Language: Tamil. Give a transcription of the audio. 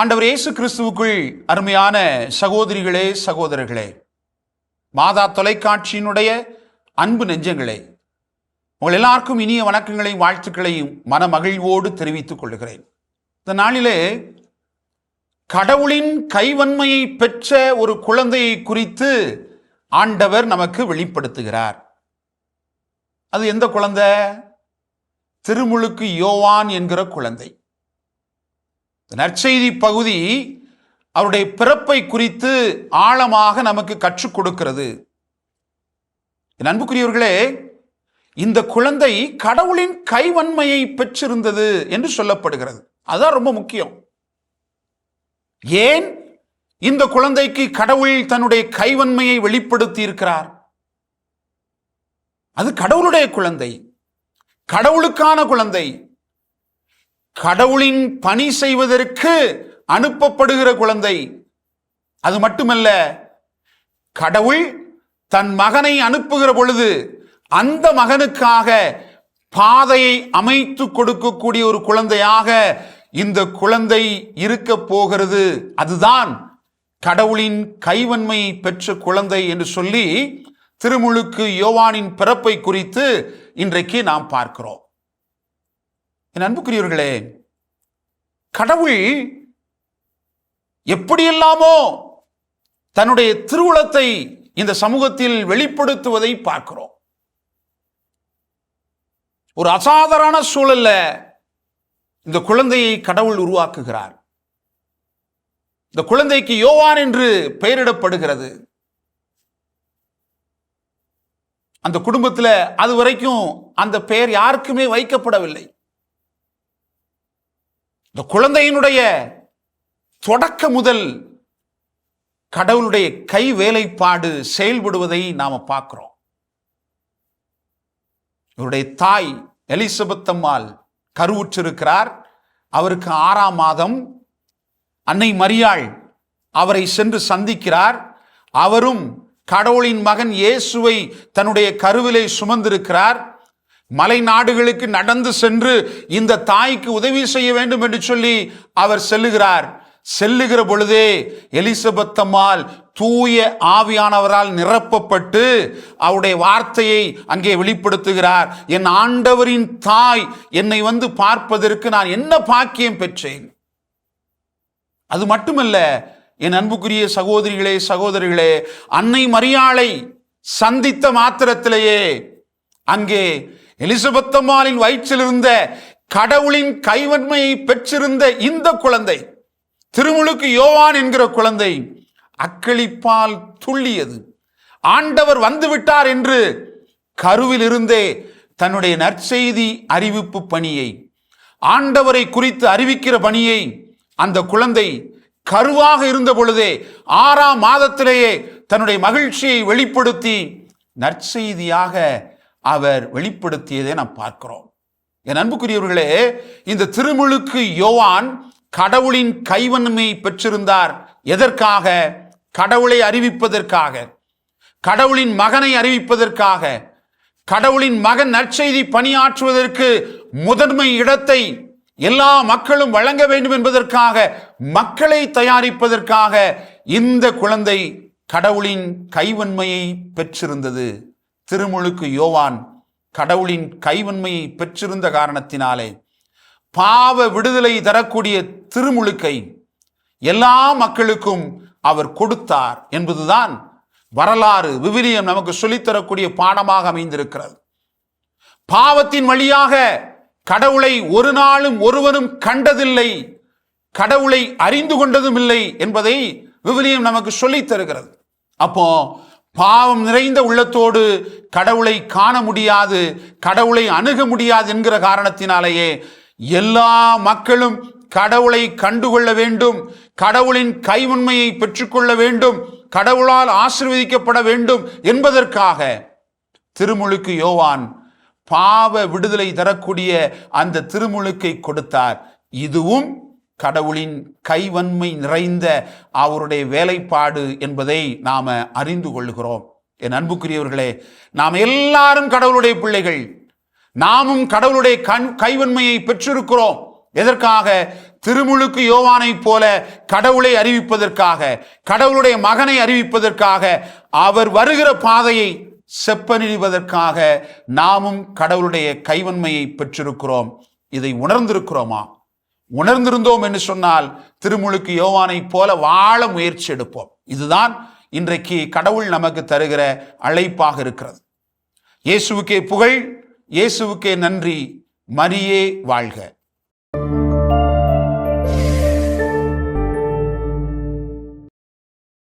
ஆண்டவர் இயேசு கிறிஸ்துவுக்குள் அருமையான சகோதரிகளே, சகோதரர்களே, மாதா தொலைக்காட்சியினுடைய அன்பு நெஞ்சங்களே, உங்கள் எல்லாருக்கும் இனிய வணக்கங்களையும் வாழ்த்துக்களையும் மனமகிழ்வோடு தெரிவித்துக் கொள்கிறேன். இந்த நாளிலே கடவுளின் கைவன்மையை பெற்ற ஒரு குழந்தையை குறித்து ஆண்டவர் நமக்கு வெளிப்படுத்துகிறார். அது எந்த குழந்தை? திருமுழுக்கு யோவான் என்கிற குழந்தை. நற்செய்தி பகுதி அவருடைய பிறப்பை குறித்து ஆழமாக நமக்கு கற்றுக் கொடுக்கிறது. என் அன்புக்குரியவர்களே, இந்த குழந்தை கடவுளின் கைவன்மையை பெற்றிருந்தது என்று சொல்லப்படுகிறது. அதுதான் ரொம்ப முக்கியம். ஏன் இந்த குழந்தைக்கு கடவுள் தன்னுடைய கைவன்மையை வெளிப்படுத்தி இருக்கிறார்? அது கடவுளுடைய குழந்தை, கடவுளுக்கான குழந்தை, கடவுளின் பணி செய்வதற்கு அனுப்பப்படுகிற குழந்தை. அது மட்டுமல்ல, கடவுள் தன் மகனை அனுப்புகிற பொழுது அந்த மகனுக்காக பாதையை அமைத்து கொடுக்கக்கூடிய ஒரு குழந்தையாக இந்த குழந்தை இருக்க போகிறது. அதுதான் கடவுளின் கைவன்மையை பெற்ற குழந்தை என்று சொல்லி திருமுழுக்கு யோவானின் பிறப்பை குறித்து இன்றைக்கு நாம் பார்க்கிறோம். என் அன்புக்குரியவர்களே, கடவுள் எப்படியெல்லாமோ தன்னுடைய திருவுளத்தை இந்த சமூகத்தில் வெளிப்படுத்துவதை பார்க்கிறோம். ஒரு அசாதாரண சூழல்ல இந்த குழந்தையை கடவுள் உருவாக்குகிறார். இந்த குழந்தைக்கு யோவான் என்று பெயரிடப்படுகிறது. அந்த குடும்பத்தில் அது வரைக்கும் அந்த பெயர் யாருக்குமே வைக்கப்படவில்லை. இந்த குழந்தையினுடைய தொடக்க முதல் கடவுளுடைய கை வேலைப்பாடு செயல்படுவதை நாம பார்க்கிறோம். இவருடைய தாய் எலிசபெத் அம்மாள் கருவுற்றிருக்கிறார். அவருக்கு 6ஆம் மாதம். அன்னை மரியாள் அவரை சென்று சந்திக்கிறார். அவரும் கடவுளின் மகன் இயேசுவை தன்னுடைய கருவிலே சுமந்திருக்கிறார். மலை நாடுகளுக்கு நடந்து சென்று இந்த தாய்க்கு உதவி செய்ய வேண்டும் என்று சொல்லி அவர் செல்லுகிறார். செல்லுகிற பொழுதே எலிசபெத் அம்மாள் தூய ஆவியானவரால் நிரப்பப்பட்டு அவருடைய வார்த்தையை அங்கே வெளிப்படுத்துகிறார். என் ஆண்டவரின் தாய் என்னை வந்து பார்ப்பதற்கு நான் என்ன பாக்கியம் பெற்றேன். அது மட்டுமல்ல, என் அன்புக்குரிய சகோதரிகளே, சகோதரிகளே, அன்னை மரியாளை சந்தித்த மாத்திரத்திலேயே அங்கே எலிசபெத் அம்மாளின் வயிற்றில் இருந்த கடவுளின் கைவன்மையை பெற்றிருந்த இந்த குழந்தை, திருமுழுக்கு யோவான் என்கிற குழந்தை, அக்களிப்பால் துள்ளியது. ஆண்டவர் வந்துவிட்டார் என்று கருவில் இருந்தே தன்னுடைய நற்செய்தி அறிவிப்பு பணியை, ஆண்டவரை குறித்து அறிவிக்கிற பணியை அந்த குழந்தை கருவாக இருந்த பொழுதே 6ஆம் மாதத்திலேயே தன்னுடைய மகிழ்ச்சியை வெளிப்படுத்தி நற்செய்தியாக அவர் வெளிப்படுத்தியதை நாம் பார்க்கிறோம். என் அன்புக்குரியவர்களே, இந்த திருமுழுக்கு யோவான் கடவுளின் கைவன்மையை பெற்றிருந்தார். எதற்காக? கடவுளை அறிவிப்பதற்காக, கடவுளின் மகனை அறிவிப்பதற்காக, கடவுளின் மகன் நற்செய்தி பணியாற்றுவதற்கு முதன்மை இடத்தை எல்லா மக்களும் வழங்க வேண்டும் என்பதற்காக, மக்களை தயாரிப்பதற்காக இந்த குழந்தை கடவுளின் கைவன்மையை பெற்றிருந்தது. திருமுழுக்கு யோவான் கடவுளின் கைவன்மையை பெற்றிருந்த காரணத்தினாலே பாவ விடுதலை தரக்கூடிய திருமுழுக்கை எல்லா மக்களுக்கும் அவர் கொடுத்தார் என்பதுதான் வரலாறு, விவிலியம் நமக்கு சொல்லித்தரக்கூடிய பாடமாக அமைந்திருக்கிறது. பாவத்தின் வழியாக கடவுளை ஒரு நாளும் ஒருவரும் கண்டதில்லை, கடவுளை அறிந்து கொண்டதும் இல்லை என்பதை விவிலியம் நமக்கு சொல்லித் தருகிறது. அப்போ பாவம் நிறைந்த உள்ளத்தோடு கடவுளை காண முடியாது, கடவுளை அணுக முடியாது என்கிற காரணத்தினாலேயே எல்லா மக்களும் கடவுளை கண்டுகொள்ள வேண்டும், கடவுளின் கைவன்மையை பெற்றுக்கொள்ள வேண்டும், கடவுளால் ஆசீர்வதிக்கப்பட வேண்டும் என்பதற்காக திருமுழுக்கு யோவான் பாவ விடுதலை தரக்கூடிய அந்த திருமுழுக்கை கொடுத்தார். இதுவும் கடவுளின் கைவன்மை நிறைந்த அவருடைய வேலைப்பாடு என்பதை நாம அறிந்து கொள்கிறோம். என் அன்புக்குரியவர்களே, நாம் எல்லாரும் கடவுளுடைய பிள்ளைகள். நாமும் கடவுளுடைய கைவன்மையை பெற்றிருக்கிறோம். எதற்காக? திருமுழுக்கு யோவானை போல கடவுளை அறிவிப்பதற்காக, கடவுளுடைய மகனை அறிவிப்பதற்காக, அவர் வருகிற பாதையை செப்பனிடுவதற்காக நாமும் கடவுளுடைய கைவன்மையை பெற்றிருக்கிறோம். இதை உணர்ந்திருக்கிறோமா? உணர்ந்திருந்தோம் என்று சொன்னால் திருமுழுக்கு யோவானை போல வாழ முயற்சி எடுப்போம். இதுதான் இன்றைக்கு கடவுள் நமக்கு தருகிற அழைப்பாக இருக்கிறது. இயேசுவுக்கே புகழ், இயேசுவுக்கே நன்றி. மரியே வாழ்க.